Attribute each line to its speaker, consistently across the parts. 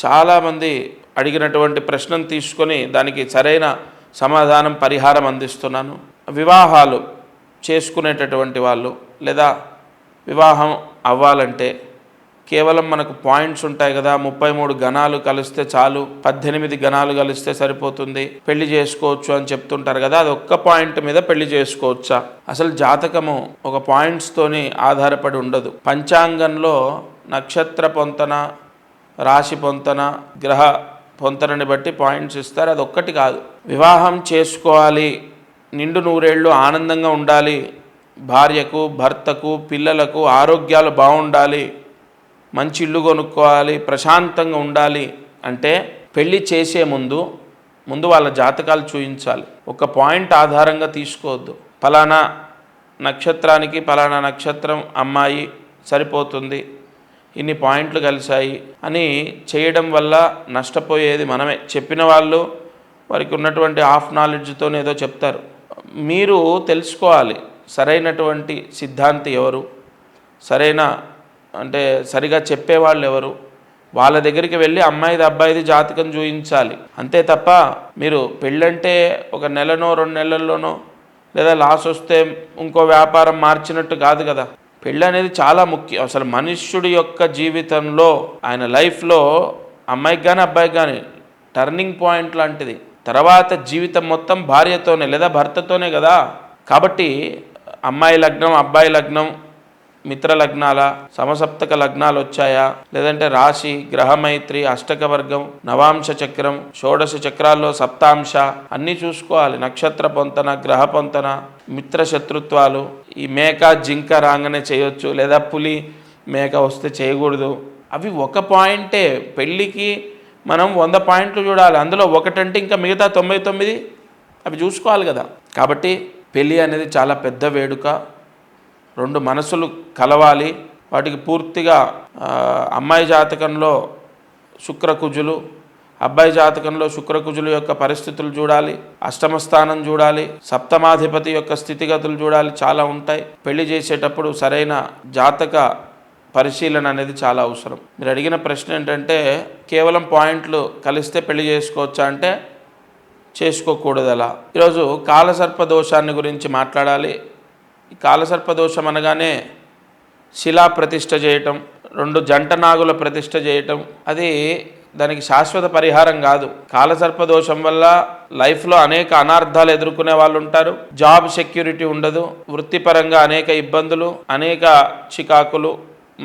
Speaker 1: చాలామంది అడిగినటువంటి ప్రశ్నను తీసుకొని దానికి సరైన సమాధానం పరిహారం అందిస్తున్నాను. వివాహాలు చేసుకునేటటువంటి వాళ్ళు లేదా వివాహం అవ్వాలంటే కేవలం మనకు పాయింట్స్ ఉంటాయి కదా, 33 గణాలు కలిస్తే చాలు, 18 గణాలు కలిస్తే సరిపోతుంది, పెళ్లి చేసుకోవచ్చు అని చెప్తుంటారు కదా. అది ఒక్క పాయింట్ మీద పెళ్లి చేసుకోవచ్చా? అసలు జాతకము ఒక పాయింట్స్తోని ఆధారపడి ఉండదు. పంచాంగంలో నక్షత్ర పొంతన, రాశి పొంతన, గ్రహ పొంతనని బట్టి పాయింట్స్ ఇస్తారు. అది ఒక్కటి కాదు. వివాహం చేసుకోవాలి, నిండు నూరేళ్ళు ఆనందంగా ఉండాలి, భార్యకు భర్తకు పిల్లలకు ఆరోగ్యాలు బాగుండాలి, మంచి ఇల్లు కొనుక్కోవాలి, ప్రశాంతంగా ఉండాలి అంటే పెళ్ళి చేసే ముందు వాళ్ళ జాతకాలు చూపించాలి. ఒక పాయింట్ ఆధారంగా తీసుకోవద్దు. ఫలానా నక్షత్రానికి ఫలానా నక్షత్రం అమ్మాయి సరిపోతుంది, ఇన్ని పాయింట్లు కలిశాయి అని చేయడం వల్ల నష్టపోయేది మనమే. చెప్పిన వాళ్ళు వారికి ఉన్నటువంటి హాఫ్ నాలెడ్జ్తో ఏదో చెప్తారు. మీరు తెలుసుకోవాలి సరైనటువంటి సిద్ధాంతి ఎవరు, సరిగా చెప్పేవాళ్ళు ఎవరు, వాళ్ళ దగ్గరికి వెళ్ళి అమ్మాయిది అబ్బాయిది జాతకం చూపించాలి. అంతే తప్ప మీరు పెళ్ళంటే ఒక నెలనో 2 నెలల్లోనో లేదా లాస్ వస్తే ఇంకో వ్యాపారం మార్చినట్టు కాదు కదా. పెళ్ళి అనేది చాలా ముఖ్యం. అసలు మనుష్యుడి యొక్క జీవితంలో ఆయన లైఫ్లో అమ్మాయికి కానీ అబ్బాయికి కానీ టర్నింగ్ పాయింట్ లాంటిది. తర్వాత జీవితం మొత్తం భార్యతోనే లేదా భర్తతోనే కదా. కాబట్టి అమ్మాయి లగ్నం అబ్బాయి లగ్నం మిత్ర లగ్నాల సమసప్తక లగ్నాలు వచ్చాయా, లేదంటే రాశి గ్రహమైత్రి అష్టక వర్గం నవాంశ చక్రం షోడశ చక్రాల్లో సప్తాంశ అన్నీ చూసుకోవాలి. నక్షత్ర పొంతన, గ్రహ పొంతన, మిత్ర శత్రుత్వాలు. ఈ మేక జింక రాగానే చేయొచ్చు, లేదా పులి మేక వస్తే చేయకూడదు. అవి ఒక పాయింటే. పెళ్ళికి మనం 100 పాయింట్లు చూడాలి. అందులో ఒకటంటే ఇంకా మిగతా 99 అవి చూసుకోవాలి కదా. కాబట్టి పెళ్ళి అనేది చాలా పెద్ద వేడుక. 2 మనసులు కలవాలి. వాటికి పూర్తిగా అమ్మాయి జాతకంలో శుక్రకుజులు, అబ్బాయి జాతకంలో శుక్రకుజుల యొక్క పరిస్థితులు చూడాలి, అష్టమ స్థానం చూడాలి, సప్తమాధిపతి యొక్క స్థితిగతులు చూడాలి. చాలా ఉంటాయి. పెళ్లి చేసేటప్పుడు సరైన జాతక పరిశీలన అనేది చాలా అవసరం. మీరు అడిగిన ప్రశ్న ఏంటంటే కేవలం పాయింట్లు కలిస్తే పెళ్లి చేసుకోవచ్చా అంటే చేసుకోకూడదు. అలా ఈరోజు కాలసర్ప దోషాన్ని గురించి మాట్లాడాలి. ఈ కాలసర్ప దోషం అనగానే శిలా ప్రతిష్ఠ చేయటం, 2 జంట నాగుల ప్రతిష్ఠ చేయటం, అది దానికి శాశ్వత పరిహారం కాదు. కాలసర్ప దోషం వల్ల లైఫ్లో అనేక అనార్థాలు ఎదుర్కొనే వాళ్ళు ఉంటారు. జాబ్ సెక్యూరిటీ ఉండదు, వృత్తిపరంగా అనేక ఇబ్బందులు, అనేక చికాకులు,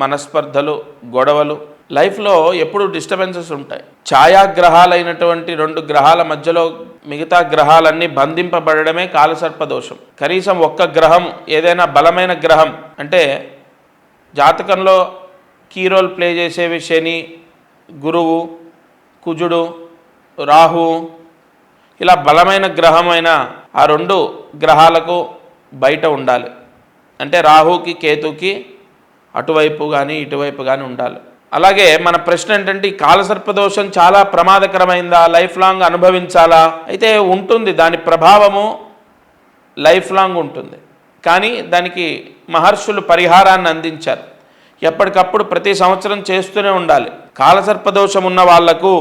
Speaker 1: మనస్పర్ధలు, గొడవలు, లైఫ్లో ఎప్పుడు డిస్టర్బెన్సెస్ ఉంటాయి. ఛాయాగ్రహాలైనటువంటి 2 గ్రహాల మధ్యలో మిగతా గ్రహాలన్నీ బంధింపబడమే కాలసర్ప దోషం. కనీసం ఒక్క గ్రహం, ఏదైనా బలమైన గ్రహం అంటే జాతకంలో కీ రోల్ ప్లే చేసేవి శని, గురువు, కుజుడు, రాహు, ఇలా బలమైన గ్రహమైన ఆ 2 గ్రహాలకు బయట ఉండాలి. అంటే రాహుకి కేతుకి అటువైపు కానీ ఇటువైపు కానీ ఉండాలి. అలాగే మన ప్రశ్న ఏంటంటే ఈ కాలసర్పదోషం చాలా ప్రమాదకరమైందా, లైఫ్ లాంగ్ అనుభవించాలా? అయితే ఉంటుంది, దాని ప్రభావము లైఫ్ లాంగ్ ఉంటుంది. కానీ దానికి మహర్షులు పరిహారాన్ని అందించారు. ఎప్పటికప్పుడు ప్రతి సంవత్సరం చేస్తూనే ఉండాలి. కాలసర్పదోషం ఉన్న వాళ్లకు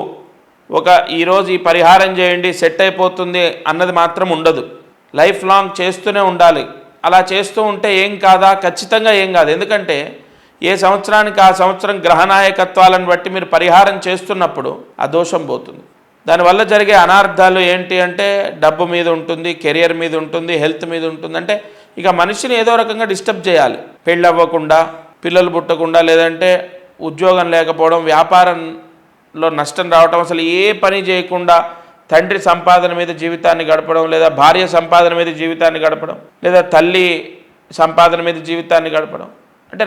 Speaker 1: ఈరోజు ఈ పరిహారం చేయండి సెట్ అయిపోతుంది అన్నది మాత్రం ఉండదు. లైఫ్ లాంగ్ చేస్తూనే ఉండాలి. అలా చేస్తూ ఉంటే ఏం కాదా? ఖచ్చితంగా ఏం కాదు. ఎందుకంటే ఏ సంవత్సరానికి ఆ సంవత్సరం గ్రహనాయకత్వాలను బట్టి మీరు పరిహారం చేస్తున్నప్పుడు ఆ దోషం పోతుంది. దానివల్ల జరిగే అనార్థాలు ఏంటి అంటే డబ్బు మీద ఉంటుంది, కెరియర్ మీద ఉంటుంది, హెల్త్ మీద ఉంటుంది. అంటే ఇక మనిషిని ఏదో రకంగా డిస్టర్బ్ చేయాలి. పెళ్ళి అవ్వకుండా, పిల్లలు పుట్టకుండా, లేదంటే ఉద్యోగం లేకపోవడం, వ్యాపారంలో నష్టం రావటం, అసలు ఏ పని చేయకుండా తండ్రి సంపాదన మీద జీవితాన్ని గడపడం, లేదా భార్య సంపాదన మీద జీవితాన్ని గడపడం, లేదా తల్లి సంపాదన మీద జీవితాన్ని గడపడం. అంటే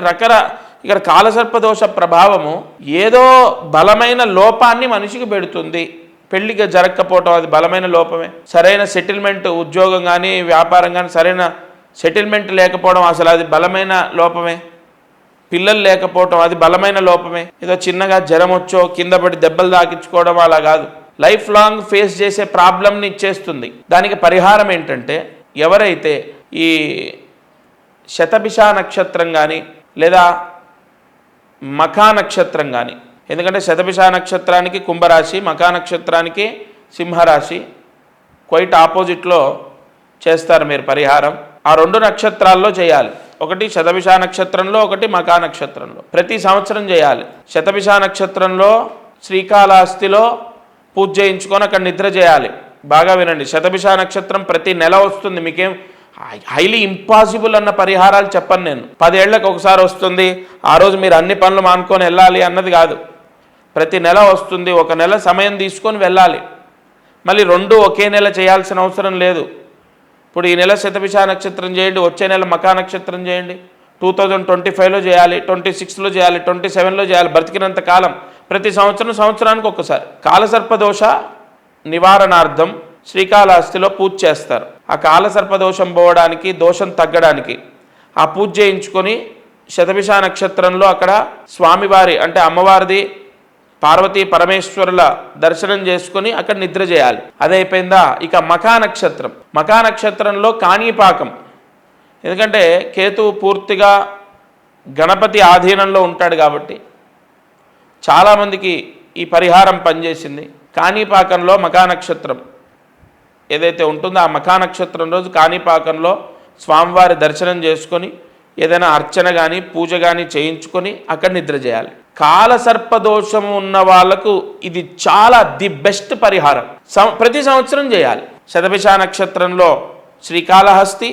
Speaker 1: ఇక్కడ కాలసర్పదోష ప్రభావము ఏదో బలమైన లోపాన్ని మనిషికి పెడుతుంది. పెళ్లిగా జరగకపోవటం అది బలమైన లోపమే. సరైన సెటిల్మెంట్, ఉద్యోగం కానీ వ్యాపారం కానీ సరైన సెటిల్మెంట్ లేకపోవడం అసలు అది బలమైన లోపమే. పిల్లలు లేకపోవటం అది బలమైన లోపమే. ఏదో చిన్నగా జ్వరం వచ్చో కింద పడి దెబ్బలు తాకించుకోవడం అలా కాదు. లైఫ్ లాంగ్ ఫేస్ చేసే ప్రాబ్లంని ఇచ్చేస్తుంది. దానికి పరిహారం ఏంటంటే ఎవరైతే ఈ శతభిష నక్షత్రం కానీ లేదా మఖా నక్షత్రం కానీ ఎందుకంటే శతభిష నక్షత్రానికి కుంభరాశి, మకా నక్షత్రానికి సింహరాశి, క్వైట్ ఆపోజిట్లో చేస్తారు మీరు పరిహారం. ఆ 2 నక్షత్రాల్లో చేయాలి. ఒకటి శతభిష నక్షత్రంలో, ఒకటి మకా నక్షత్రంలో. ప్రతి సంవత్సరం చేయాలి. శతభిష నక్షత్రంలో శ్రీకాళహస్తిలో పూజ చేయించుకొని అక్కడ నిద్ర చేయాలి. బాగా వినండి, శతభిష నక్షత్రం ప్రతి నెల వస్తుంది. మీకేం హైలీ ఇంపాసిబుల్ అన్న పరిహారాలు చెప్పను నేను. 10 ఏళ్లకు ఒకసారి వస్తుంది, ఆ రోజు మీరు అన్ని పనులు మానుకొని వెళ్ళాలి అన్నది కాదు. ప్రతి నెల వస్తుంది, ఒక నెల సమయం తీసుకొని వెళ్ళాలి. మళ్ళీ 2 ఒకే నెల చేయాల్సిన అవసరం లేదు. ఇప్పుడు ఈ నెల శతభిష నక్షత్రం చేయండి, వచ్చే నెల మకా నక్షత్రం చేయండి. 2025లో చేయాలి, 26లో చేయాలి, 27లో చేయాలి, బ్రతికినంత కాలం. ప్రతి సంవత్సరానికి ఒక్కసారి. కాలసర్పదోష నివారణార్థం శ్రీకాళహస్తిలో పూజ చేస్తారు. ఆ కాలసర్పదోషం పోవడానికి, దోషం తగ్గడానికి ఆ పూజ చేయించుకొని శతభిష నక్షత్రంలో అక్కడ స్వామివారి అంటే అమ్మవారిది, పార్వతీ పరమేశ్వరుల దర్శనం చేసుకొని అక్కడ నిద్ర చేయాలి. అదైపోయిందా, ఇక మకా నక్షత్రం. మకా నక్షత్రంలో కాణీపాకం. ఎందుకంటే కేతువు పూర్తిగా గణపతి ఆధీనంలో ఉంటాడు కాబట్టి చాలామందికి ఈ పరిహారం పనిచేసింది. కాణీపాకంలో మకా నక్షత్రం ఏదైతే ఉంటుందో ఆ మకా నక్షత్రం రోజు కాణీపాకంలో స్వామివారి దర్శనం చేసుకొని ఏదైనా అర్చన కానీ పూజ కానీ చేయించుకొని అక్కడ నిద్ర చేయాలి. కాలసర్పదోషం ఉన్న వాళ్ళకు ఇది చాలా ది బెస్ట్ పరిహారం. ప్రతి సంవత్సరం చేయాలి. శతభిష నక్షత్రంలో శ్రీకాళహస్తి,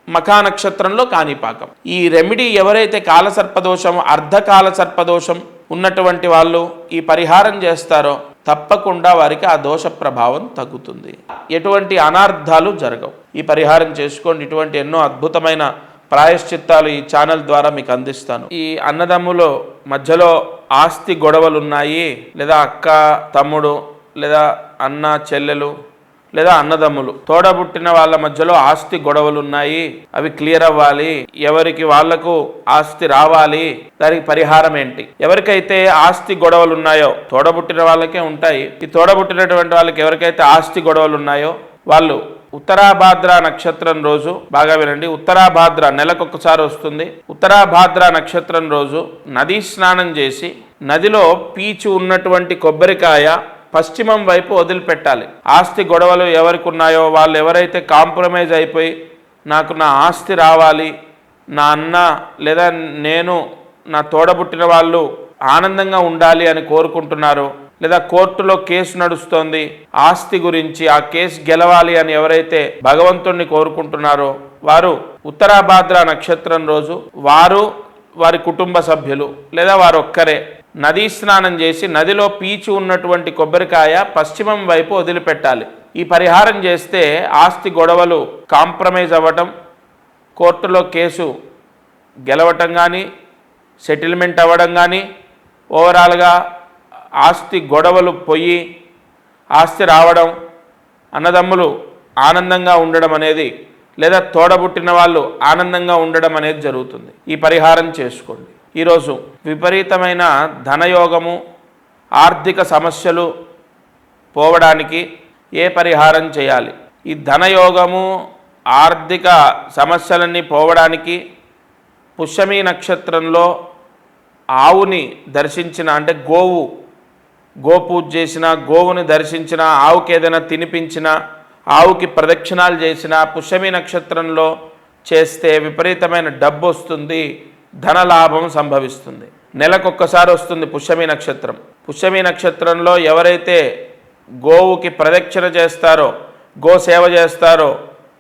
Speaker 1: మకా నక్షత్రంలో కాణీపాకం. ఈ రెమెడీ ఎవరైతే కాలసర్పదోషం, అర్ధకాల సర్పదోషం ఉన్నటువంటి వాళ్ళు ఈ పరిహారం చేస్తారో తప్పకుండా వారికి ఆ దోష ప్రభావం తగ్గుతుంది. ఎటువంటి అనార్థాలు జరగవు. ఈ పరిహారం చేసుకోండి. ఇటువంటి ఎన్నో అద్భుతమైన ప్రాయశ్చిత్తాలు ఈ ఛానల్ ద్వారా మీకు అందిస్తాను. ఈ అన్నదమ్ముల మధ్యలో ఆస్తి గొడవలు ఉన్నాయి, లేదా అక్క తమ్ముడు, లేదా అన్న చెల్లెలు, లేదా అన్నదమ్ములు, తోడబుట్టిన వాళ్ళ మధ్యలో ఆస్తి గొడవలు ఉన్నాయి, అవి క్లియర్ అవ్వాలి, ఎవరికి వాళ్లకు ఆస్తి రావాలి. దానికి పరిహారం ఏంటి? ఎవరికైతే ఆస్తి గొడవలు ఉన్నాయో, తోడబుట్టిన వాళ్ళకే ఉంటాయి, ఈ తోడబుట్టినటువంటి వాళ్ళకి ఎవరికైతే ఆస్తి గొడవలు ఉన్నాయో వాళ్ళు ఉత్తరాభాద్ర నక్షత్రం రోజు, బాగా వినండి, ఉత్తరాభాద్ర నెలకొకసారి వస్తుంది. ఉత్తరాభాద్ర నక్షత్రం రోజు నదీ స్నానం చేసి నదిలో పీచు ఉన్నటువంటి కొబ్బరికాయ పశ్చిమం వైపు వదిలిపెట్టాలి. ఆస్తి గొడవలు ఎవరికి ఉన్నాయో వాళ్ళు ఎవరైతే కాంప్రమైజ్ అయిపోయి నాకు నా ఆస్తి రావాలి, నా అన్న లేదా నేను, నా తోడబుట్టిన వాళ్ళు ఆనందంగా ఉండాలి అని కోరుకుంటున్నారో, లేదా కోర్టులో కేసు నడుస్తోంది ఆస్తి గురించి, ఆ కేసు గెలవాలి అని ఎవరైతే భగవంతుణ్ణి కోరుకుంటున్నారో వారు ఉత్తరాభాద్ర నక్షత్రం రోజు వారి కుటుంబ సభ్యులు లేదా వారొక్కరే నదీ స్నానం చేసి నదిలో పీచు ఉన్నటువంటి కొబ్బరికాయ పశ్చిమం వైపు వదిలిపెట్టాలి. ఈ పరిహారం చేస్తే ఆస్తి గొడవలు కాంప్రమైజ్ అవ్వటం, కోర్టులో కేసు గెలవటం కానీ, సెటిల్మెంట్ అవ్వడం కానీ, ఓవరాల్గా ఆస్తి గొడవలు పోయి ఆస్తి రావడం, అన్నదమ్ములు ఆనందంగా ఉండడం అనేది, లేదా తోడబుట్టిన వాళ్ళు ఆనందంగా ఉండడం అనేది జరుగుతుంది. ఈ పరిహారం చేసుకోండి. ఈరోజు విపరీతమైన ధనయోగము, ఆర్థిక సమస్యలు పోవడానికి ఏ పరిహారం చేయాలి? ఈ ధనయోగము, ఆర్థిక సమస్యలన్నీ పోవడానికి పుష్యమి నక్షత్రంలో ఆవుని దర్శించిన, అంటే గోపూజ చేసిన, గోవుని దర్శించిన, ఆవుకి ఏదైనా తినిపించిన, ఆవుకి ప్రదక్షిణాలు చేసిన పుష్యమి నక్షత్రంలో చేస్తే విపరీతమైన డబ్బు వస్తుంది, ధనలాభం సంభవిస్తుంది. నెలకొక్కసారి వస్తుంది పుష్యమి నక్షత్రం. పుష్యమి నక్షత్రంలో ఎవరైతే గోవుకి ప్రదక్షిణ చేస్తారో, గో సేవ చేస్తారో,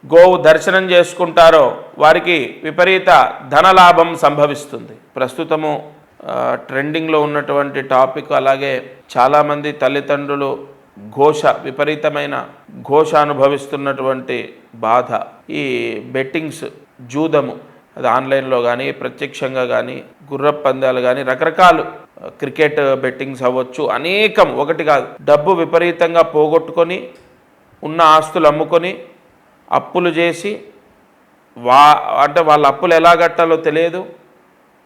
Speaker 1: గోవు దర్శనం చేసుకుంటారో వారికి విపరీత ధనలాభం సంభవిస్తుంది. ప్రస్తుతము ట్రెండింగ్లో ఉన్నటువంటి టాపిక్. అలాగే చాలామంది తల్లిదండ్రులు విపరీతమైన ఘోష అనుభవిస్తున్నటువంటి బాధ. ఈ బెట్టింగ్స్, జూదము, అది ఆన్లైన్లో కానీ ప్రత్యక్షంగా కానీ, గుర్రపు పందాలు కానీ, రకరకాలు క్రికెట్ బెట్టింగ్స్ అవ్వచ్చు, అనేకం, ఒకటి కాదు. డబ్బు విపరీతంగా పోగొట్టుకొని ఉన్న ఆస్తులు అమ్ముకొని అప్పులు చేసి అంటే వాళ్ళ అప్పులు ఎలా కట్టాలో తెలియదు.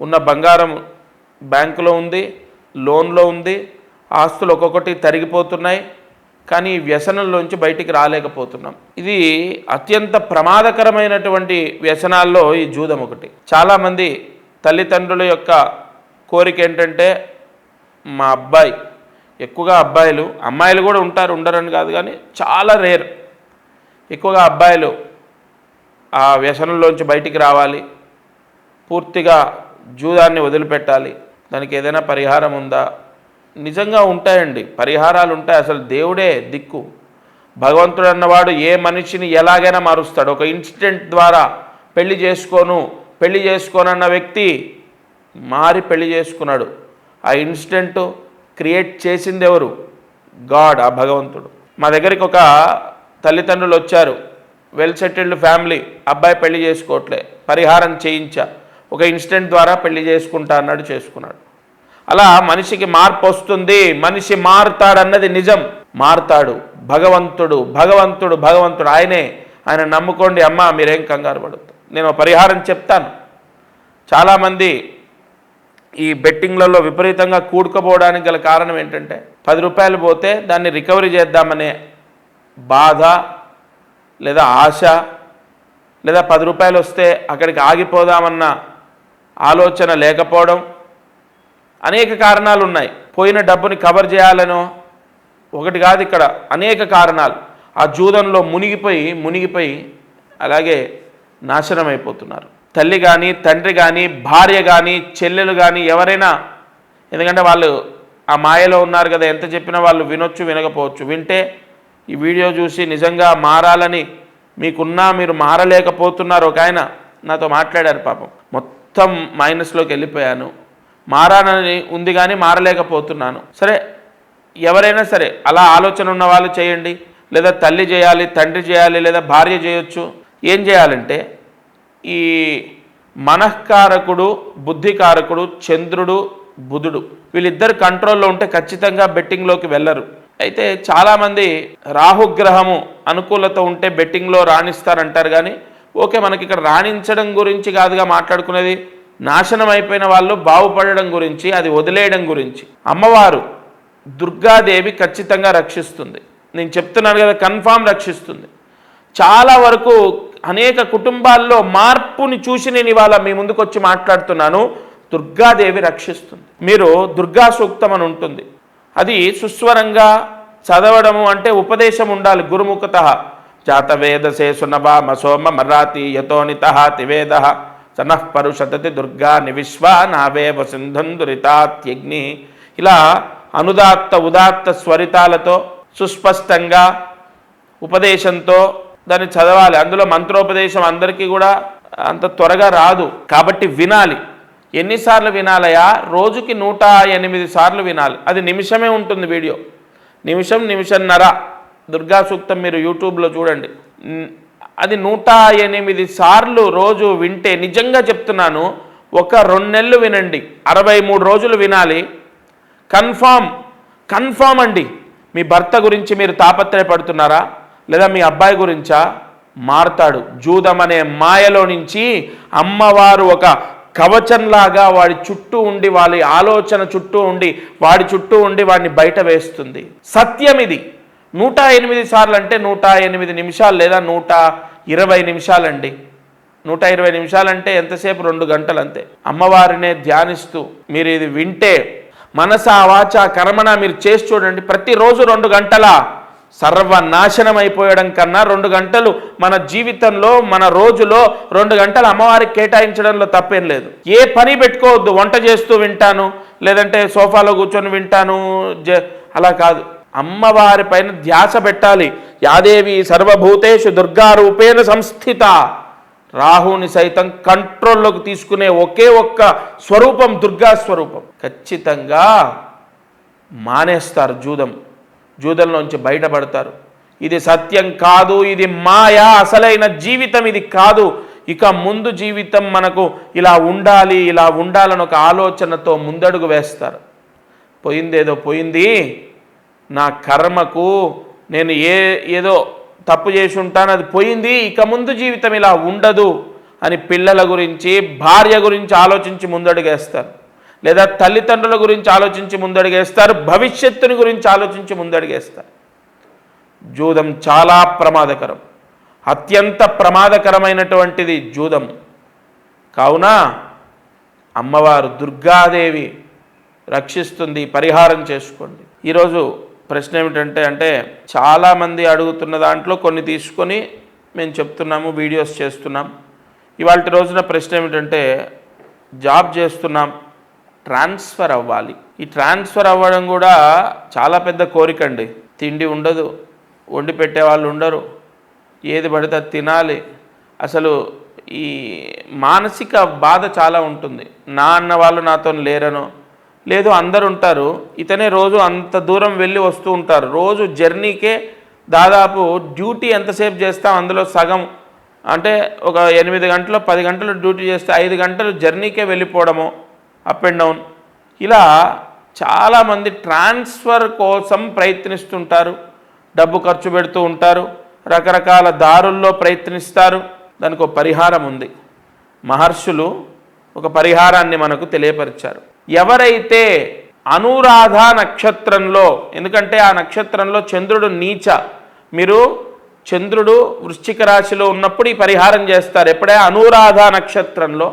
Speaker 1: ఉన్న బంగారం బ్యాంకులో ఉంది, లోన్లో ఉంది, ఆస్తులు ఒక్కొక్కటి తరిగిపోతున్నాయి, కానీ ఈ వ్యసనంలోంచి బయటికి రాలేకపోతున్నాం. ఇది అత్యంత ప్రమాదకరమైనటువంటి వ్యసనాల్లో ఈ జూదం ఒకటి. చాలామంది తల్లిదండ్రుల యొక్క కోరిక ఏంటంటే మా అబ్బాయి, ఎక్కువగా అబ్బాయిలు, అమ్మాయిలు కూడా ఉంటారు, ఉండరని కాదు, కానీ చాలా రేర్, ఎక్కువగా అబ్బాయిలు ఆ వ్యసనంలోంచి బయటికి రావాలి, పూర్తిగా జూదాన్ని వదిలిపెట్టాలి, దానికి ఏదైనా పరిహారం ఉందా? నిజంగా ఉంటాయండి, పరిహారాలు ఉంటాయి. అసలు దేవుడే దిక్కు. భగవంతుడు అన్నవాడు ఏ మనిషిని ఎలాగైనా మారుస్తాడు. ఒక ఇన్సిడెంట్ ద్వారా పెళ్లి చేసుకోనన్న వ్యక్తి మారి పెళ్లి చేసుకున్నాడు. ఆ ఇన్సిడెంట్ క్రియేట్ చేసింది ఎవరు? గాడ్, ఆ భగవంతుడు. మా దగ్గరికి ఒక తల్లిదండ్రులు వచ్చారు, వెల్ సెటిల్డ్ ఫ్యామిలీ, అబ్బాయి పెళ్లి చేసుకోవట్లే, పరిహారం చేయించా, ఒక ఇన్సిడెంట్ ద్వారా పెళ్లి చేసుకుంటా అన్నాడు, చేసుకున్నాడు. అలా మనిషికి మార్పు వస్తుంది, మనిషి మారుతాడన్నది నిజం. మారుతాడు భగవంతుడు, భగవంతుడు, భగవంతుడు ఆయన నమ్ముకోండి. అమ్మ మీరేం కంగారు పడద్దు, నేను పరిహారం చెప్తాను. చాలామంది ఈ బెట్టింగ్లలో విపరీతంగా కూడుకుపోవడానికి గల కారణం ఏంటంటే 10 రూపాయలు పోతే దాన్ని రికవరీ చేద్దామనే బాధ లేదా ఆశ, లేదా 10 రూపాయలు వస్తే అక్కడికి ఆగిపోదామన్న ఆలోచన లేకపోవడం, అనేక కారణాలు ఉన్నాయి. పోయిన డబ్బుని కవర్ చేయాలనో, ఒకటి కాదు, ఇక్కడ అనేక కారణాలు. ఆ జూదంలో మునిగిపోయి అలాగే నాశనం అయిపోతున్నారు. తల్లి కానీ, తండ్రి కానీ, భార్య కానీ, చెల్లెలు కానీ, ఎవరైనా. ఎందుకంటే వాళ్ళు ఆ మాయలో ఉన్నారు కదా, ఎంత చెప్పినా వాళ్ళు వినొచ్చు, వినకపోవచ్చు. వింటే ఈ వీడియో చూసి నిజంగా మారాలని మీకున్నా మీరు మారలేకపోతున్నారు. ఒక ఆయన నాతో మాట్లాడారు, పాపం మొత్తం మైనస్లోకి వెళ్ళిపోయాను, మారాలని ఉంది కానీ మారలేకపోతున్నాను. సరే, ఎవరైనా సరే అలా ఆలోచన ఉన్న వాళ్ళు చేయండి, లేదా తల్లి చేయాలి, తండ్రి చేయాలి, లేదా భార్య చేయొచ్చు. ఏం చేయాలంటే, ఈ మనఃకారకుడు, బుద్ధికారకుడు, చంద్రుడు, బుధుడు, వీళ్ళిద్దరు కంట్రోల్లో ఉంటే ఖచ్చితంగా బెట్టింగ్లోకి వెళ్ళరు. అయితే చాలామంది రాహుగ్రహము అనుకూలత ఉంటే బెట్టింగ్లో రాణిస్తారంటారు. కానీ ఓకే, మనకి ఇక్కడ రాణించడం గురించి కాదుగా మాట్లాడుకునేది, నాశనం అయిపోయిన వాళ్ళు బాగుపడడం గురించి, అది వదిలేయడం గురించి. అమ్మవారు దుర్గాదేవి ఖచ్చితంగా రక్షిస్తుంది. నేను చెప్తున్నాను కదా, కన్ఫామ్ రక్షిస్తుంది. చాలా వరకు అనేక కుటుంబాల్లో మార్పుని చూసి నేను ఇవాళ మీ ముందుకు వచ్చి మాట్లాడుతున్నాను. దుర్గాదేవి రక్షిస్తుంది. మీరు దుర్గా సూక్తం అని ఉంటుంది, అది సుస్వరంగా చదవడము అంటే ఉపదేశం ఉండాలి. గురుముఖత జాతవేదసే సునభా మసోమ మరాతి యతోనిత తివేద సనఃపరుషతతి దుర్గా నివిశ్వ నావే వసింధురితాత్యగ్ని. ఇలా అనుదాత్త ఉదాత్త స్వరితాలతో సుస్పష్టంగా ఉపదేశంతో దాన్ని చదవాలి. అందులో మంత్రోపదేశం అందరికీ కూడా అంత త్వరగా రాదు, కాబట్టి వినాలి. ఎన్నిసార్లు వినాలయా? రోజుకి 108 సార్లు వినాలి. అది నిమిషమే ఉంటుంది వీడియో, నిమిషన్నర. దుర్గా సూక్తం మీరు యూట్యూబ్లో చూడండి. అది 108 సార్లు రోజు వింటే, నిజంగా చెప్తున్నాను, ఒక 2 నెలలు వినండి, 63 రోజులు వినాలి. కన్ఫామ్ అండి. మీ భర్త గురించి మీరు తాపత్రయపడుతున్నారా, లేదా మీ అబ్బాయి గురించా? మారతాడు. జూదం అనే మాయలో నుంచి అమ్మవారు ఒక కవచంలాగా వాడి చుట్టూ ఉండి, వాళ్ళ ఆలోచన చుట్టూ ఉండి, వాడి చుట్టూ ఉండి వాడిని బయట వేస్తుంది. సత్యం ఇది. 108 సార్లు అంటే 108 నిమిషాలు లేదా 120 నిమిషాలండి. 120 నిమిషాలంటే ఎంతసేపు? 2 గంటలు అంతే. అమ్మవారినే ధ్యానిస్తూ మీరు ఇది వింటే, మనస వాచ కర్మణ మీరు చేసి చూడండి. ప్రతిరోజు 2 గంటల సర్వనాశనం అయిపోయడం కన్నా 2 గంటలు మన జీవితంలో, మన రోజులో 2 గంటలు అమ్మవారికి కేటాయించడంలో తప్పేం లేదు. ఏ పని పెట్టుకోవద్దు. వంట చేస్తూ వింటాను, లేదంటే సోఫాలో కూర్చొని వింటాను, అలా కాదు. అమ్మవారి పైన ధ్యాస పెట్టాలి. యాదేవి సర్వభూతేషు దుర్గారూపేణ సంస్థిత. రాహుని సైతం కంట్రోల్లోకి తీసుకునే ఒకే ఒక్క స్వరూపం దుర్గా స్వరూపం. ఖచ్చితంగా మానేస్తారు జూదంలోంచి బయటపడతారు. ఇది సత్యం కాదు, ఇది మాయా, అసలైన జీవితం ఇది కాదు. ఇక ముందు జీవితం మనకు ఇలా ఉండాలని ఒక ఆలోచనతో ముందడుగు వేస్తారు. పోయిందేదో పోయింది, నా కర్మకు నేను ఏదో తప్పు చేసి ఉంటాను, అది పోయింది, ఇక ముందు జీవితం ఇలా ఉండదు అని పిల్లల గురించి, భార్య గురించి ఆలోచించి ముందడుగేస్తారు, లేదా తల్లిదండ్రుల గురించి ఆలోచించి ముందడుగేస్తారు, భవిష్యత్తుని గురించి ఆలోచించి ముందడుగేస్తారు. జూదం చాలా ప్రమాదకరం, అత్యంత ప్రమాదకరమైనటువంటిది జూదం. కావున అమ్మవారు దుర్గాదేవి రక్షిస్తుంది, పరిహారం చేసుకోండి. ఈరోజు ప్రశ్న ఏమిటంటే చాలామంది అడుగుతున్న దాంట్లో కొన్ని తీసుకొని మేము చెప్తున్నాము, వీడియోస్ చేస్తున్నాం. ఇవాళ రోజున ప్రశ్న ఏమిటంటే జాబ్ చేస్తున్నాం, ట్రాన్స్ఫర్ అవ్వాలి. ఈ ట్రాన్స్ఫర్ అవ్వడం కూడా చాలా పెద్ద కోరిక అండి. తిండి ఉండదు, వండి పెట్టేవాళ్ళు ఉండరు, ఏది పడితే తినాలి. అసలు ఈ మానసిక బాధ చాలా ఉంటుంది. నా అన్న వాళ్ళు నాతో లేరనో, లేదు అందరు ఉంటారు, ఇతనే రోజు అంత దూరం వెళ్ళి వస్తూ ఉంటారు. రోజు జర్నీకే దాదాపు డ్యూటీ ఎంతసేపు చేస్తాం, అందులో సగం అంటే ఒక 8 గంటలు 10 గంటలు డ్యూటీ చేస్తే 5 గంటలు జర్నీకే వెళ్ళిపోవడము, అప్ అండ్ డౌన్. ఇలా చాలామంది ట్రాన్స్ఫర్ కోసం ప్రయత్నిస్తుంటారు, డబ్బు ఖర్చు పెడుతూ ఉంటారు, రకరకాల దారుల్లో ప్రయత్నిస్తారు. దానికి ఒక పరిహారం ఉంది. మహర్షులు ఒక పరిహారాన్ని మనకు తెలియపరిచారు. ఎవరైతే అనురాధ నక్షత్రంలో, ఎందుకంటే ఆ నక్షత్రంలో చంద్రుడు నీచ, మీరు చంద్రుడు వృశ్చిక రాశిలో ఉన్నప్పుడు ఈ పరిహారం చేస్తారు. ఎప్పుడే అనురాధ నక్షత్రంలో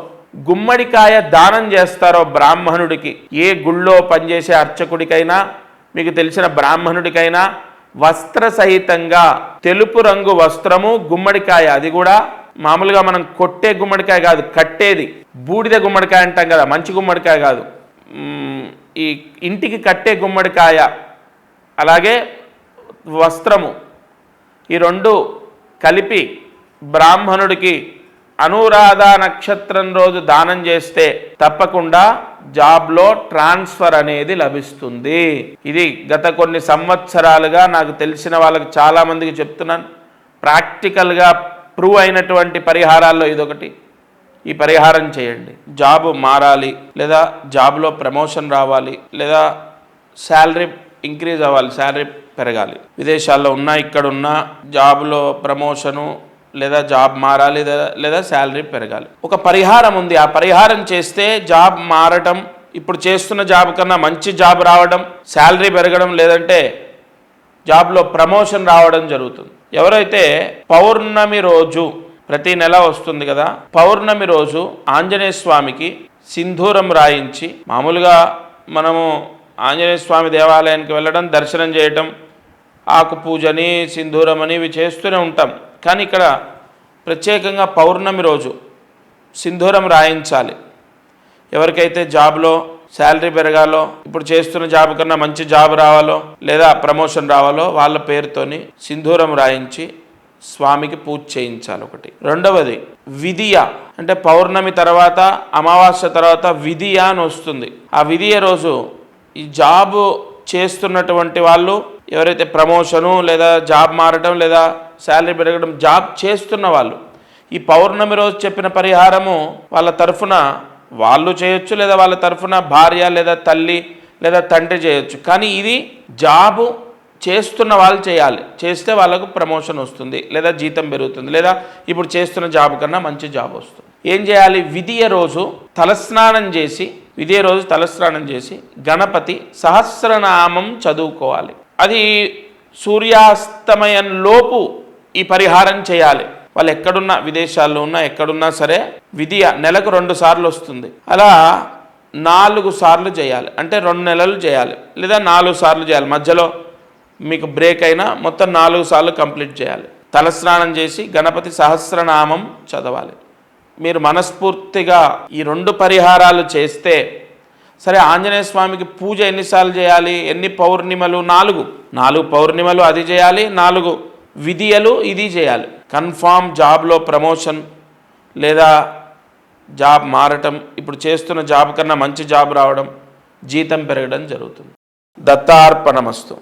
Speaker 1: గుమ్మడికాయ దానం చేస్తారో బ్రాహ్మణుడికి, ఏ గుళ్ళో పనిచేసే అర్చకుడికైనా, మీకు తెలిసిన బ్రాహ్మణుడికైనా వస్త్ర సహితంగా తెలుపు రంగు వస్త్రము, గుమ్మడికాయ, అది కూడా మామూలుగా మనం కొట్టే గుమ్మడికాయ కాదు, కట్టేది బూడిద గుమ్మడికాయ అంటాం కదా, మంచి గుమ్మడికాయ కాదు, ఈ ఇంటికి కట్టే గుమ్మడికాయ, అలాగే వస్త్రము, ఈ రెండు కలిపి బ్రాహ్మణుడికి అనురాధ నక్షత్రం రోజు దానం చేస్తే తప్పకుండా జాబ్లో ట్రాన్స్ఫర్ అనేది లభిస్తుంది. ఇది గత కొన్ని సంవత్సరాలుగా నాకు తెలిసిన వాళ్ళకి చాలామందికి చెప్తున్నాను. ప్రాక్టికల్గా ప్రూవ్ అయినటువంటి పరిహారాల్లో ఇదొకటి. ఈ పరిహారం చేయండి. జాబ్ మారాలి, లేదా జాబ్లో ప్రమోషన్ రావాలి, లేదా శాలరీ ఇంక్రీజ్ అవ్వాలి, శాలరీ పెరగాలి. విదేశాల్లో ఉన్నా ఇక్కడ ఉన్నా జాబ్లో ప్రమోషను లేదా జాబ్ మారాలి, లేదా శాలరీ పెరగాలి. ఒక పరిహారం ఉంది. ఆ పరిహారం చేస్తే జాబ్ మారటం, ఇప్పుడు చేస్తున్న జాబ్ కన్నా మంచి జాబ్ రావడం, శాలరీ పెరగడం, లేదంటే జాబ్లో ప్రమోషన్ రావడం జరుగుతుంది. ఎవరైతే పౌర్ణమి రోజు, ప్రతి నెల వస్తుంది కదా, పౌర్ణమి రోజు ఆంజనేయ స్వామికి సింధూరం రాయించి, మామూలుగా మనము ఆంజనేయ స్వామి దేవాలయానికి వెళ్ళడం, దర్శనం చేయటం, ఆకు పూజని సింధూరం అని ఇవి చేస్తూనే ఉంటాం. కానీ ఇక్కడ ప్రత్యేకంగా పౌర్ణమి రోజు సింధూరం రాయించాలి. ఎవరికైతే జాబ్లో శాలరీ పెరగాలో, ఇప్పుడు చేస్తున్న జాబ్ కన్నా మంచి జాబ్ రావాలో, లేదా ప్రమోషన్ రావాలో, వాళ్ళ పేరుతోని సింధూరం రాయించి స్వామికి పూజ చేయించాలి. ఒకటి. రెండవది విధియ, అంటే పౌర్ణమి తర్వాత అమావాస్య తర్వాత విధియ అని వస్తుంది. ఆ విధియ రోజు ఈ జాబు చేస్తున్నటువంటి వాళ్ళు, ఎవరైతే ప్రమోషను లేదా జాబ్ మారడం లేదా శాలరీ పెరగడం జాబ్ చేస్తున్న వాళ్ళు, ఈ పౌర్ణమి రోజు చెప్పిన పరిహారము వాళ్ళ తరఫున వాళ్ళు చేయొచ్చు, లేదా వాళ్ళ తరఫున భార్య లేదా తల్లి లేదా తండ్రి చేయొచ్చు. కానీ ఇది జాబు చేస్తున్న వాళ్ళు చేయాలి. చేస్తే వాళ్ళకు ప్రమోషన్ వస్తుంది, లేదా జీతం పెరుగుతుంది, లేదా ఇప్పుడు చేస్తున్న జాబ్ కన్నా మంచి జాబ్ వస్తుంది. ఏం చేయాలి? విధియ రోజు తలస్నానం చేసి గణపతి సహస్రనామం చదువుకోవాలి. అది సూర్యాస్తమయం లోపు ఈ పరిహారం చేయాలి. వాళ్ళు ఎక్కడున్నా, విదేశాల్లో ఉన్నా ఎక్కడున్నా సరే, విధియ నెలకు 2 సార్లు వస్తుంది. అలా 4 సార్లు చేయాలి. అంటే 2 నెలలు చేయాలి, లేదా 4 సార్లు చేయాలి. మధ్యలో మీకు బ్రేక్ అయినా మొత్తం 4 సార్లు కంప్లీట్ చేయాలి. తలస్నానం చేసి గణపతి సహస్రనామం చదవాలి. మీరు మనస్ఫూర్తిగా ఈ 2 పరిహారాలు చేస్తే, సరే ఆంజనేయ స్వామికి పూజ ఎన్నిసార్లు చేయాలి, ఎన్ని పౌర్ణిమలు? 4 పౌర్ణిమలు అది చేయాలి, 4 విధియలు ఇది చేయాలి. కన్ఫామ్ జాబ్లో ప్రమోషన్ లేదా జాబ్ మారటం, ఇప్పుడు చేస్తున్న జాబ్ కన్నా మంచి జాబ్ రావడం, జీతం పెరగడం జరుగుతుంది. దత్తార్పణమస్తు.